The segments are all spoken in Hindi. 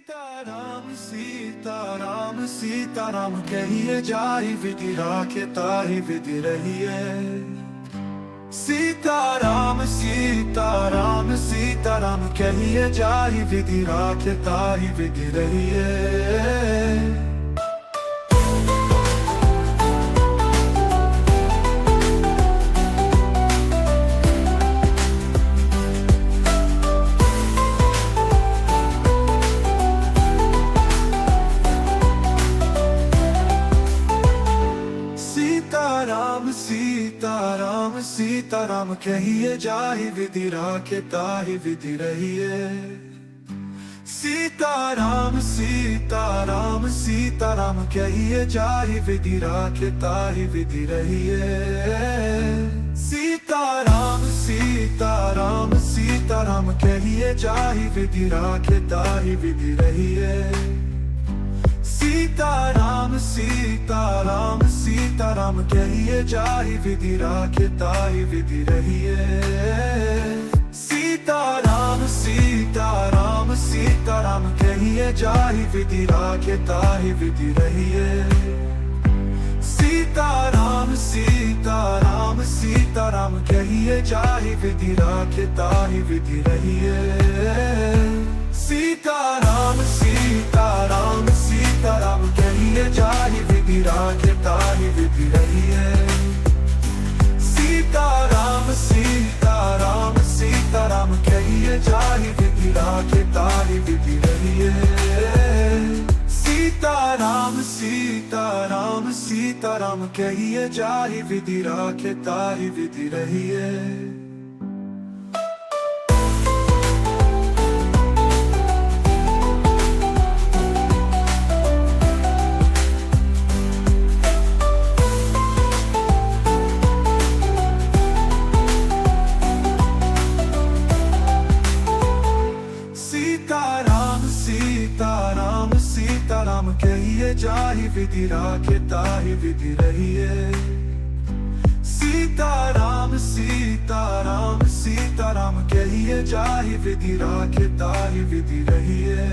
सीताराम सीताराम सीताराम कहिए जाहि विधि राखे ताहि विधि रहिए। सीताराम सीताराम सीताराम कहिए जाहि विधि राखे ताहि विधि रहिए। सीताराम सीताराम सीताराम कहिए जाहि विधि राखे ताहि विधि रहिए। सीताराम सीताराम सीताराम कहिए जाहि विधि राखे ताहि विधि रहिए। सीताराम सीताराम सीताराम कहिए जाहि विधि राखे ताहि विधि रहिए। सीताराम सीताराम सीताराम कहिए जाहि विधि राखे ताहि विधि रहिए। सीताराम सीताराम सीताराम कहिए जाहि विधि राखे ताहि विधि रहिए। सीताराम सीताराम सीताराम कहिए जाहि विधि राखे ताहि विधि रहिए। सीताराम सीताराम सीताराम कहिए जाहि विधि राखे ताहि विधि रहिए। सीताराम सीताराम सीताराम कहिए जाहि विधि राखे ताहि विधि रहिए। सीताराम सीताराम सीताराम कहिए जाहि विधि राखे ताहि विधि रहिए। सीताराम सीताराम सीताराम कहिए जाहि विधि राखे ताहि विधि रहिए। सीताराम सीताराम सीताराम कहिए जाहि विधि राखे ताहि विधि रहिए। सीताराम सीताराम सीताराम कहिए जाहि विधि राखे ताहि विधि रहिए।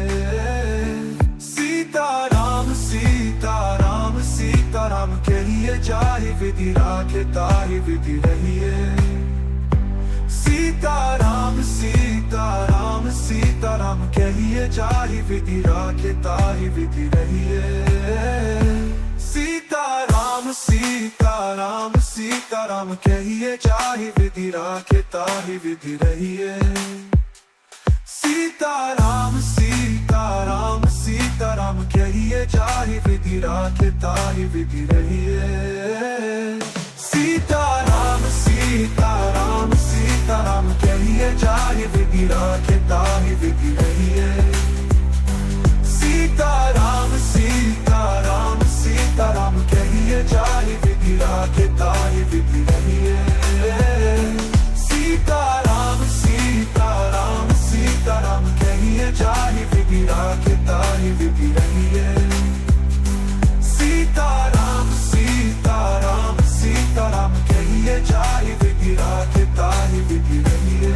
सीताराम सीताराम सीताराम कहिए जाहि विधि राखे ताहि विधि रहिए। सीताराम सीताराम सीताराम कहिए जाहि विधि राखे ताहि विधि रहिए। सीताराम सीताराम सीताराम कहिए जाहि विधि राखे ताहि विधि रहिए। सीताराम सीताराम सीताराम कहिए जाहि विधि राखे ताहि विधि रहिए। सीताराम सीताराम सीताराम कहिए जाहि विधि राखे ताहि विधि रहिए। सीताराम सीताराम सीताराम कहिए जाहि विधि राखे ताहि विधि रहिए। सीताराम सीताराम सीताराम कहिए जाहि विधि राखे ताहि विधि रहिए। सीताराम सीताराम सीताराम कहिए जाहि विधि राखे ताहि विधि रहिए।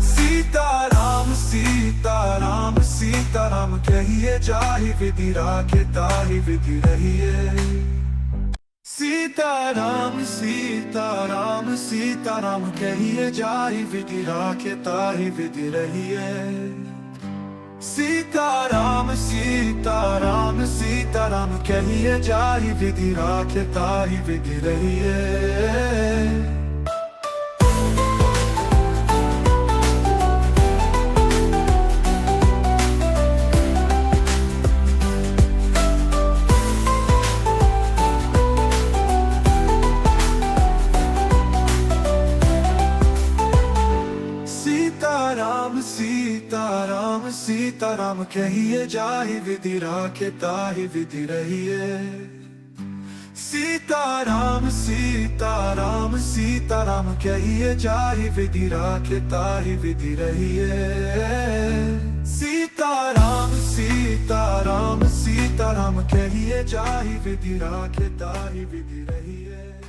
सीताराम सीताराम सीताराम कहिए जाहि विधि राखे ताहि विधि रहिए। सीताराम सीताराम सीताराम कहिए जाहि विधि राखे ताहि विधि रहिए। सीताराम सीताराम सीताराम कहिए जाहि विधि राखे ताहि विधि रहिए। सीताराम सीताराम सीताराम कहिए जाहि विधि राखे ताहि विधि रहिए। सीताराम सीताराम सीताराम सीताराम कहिए जाहि विधि राखे ताहि विधि रहिए।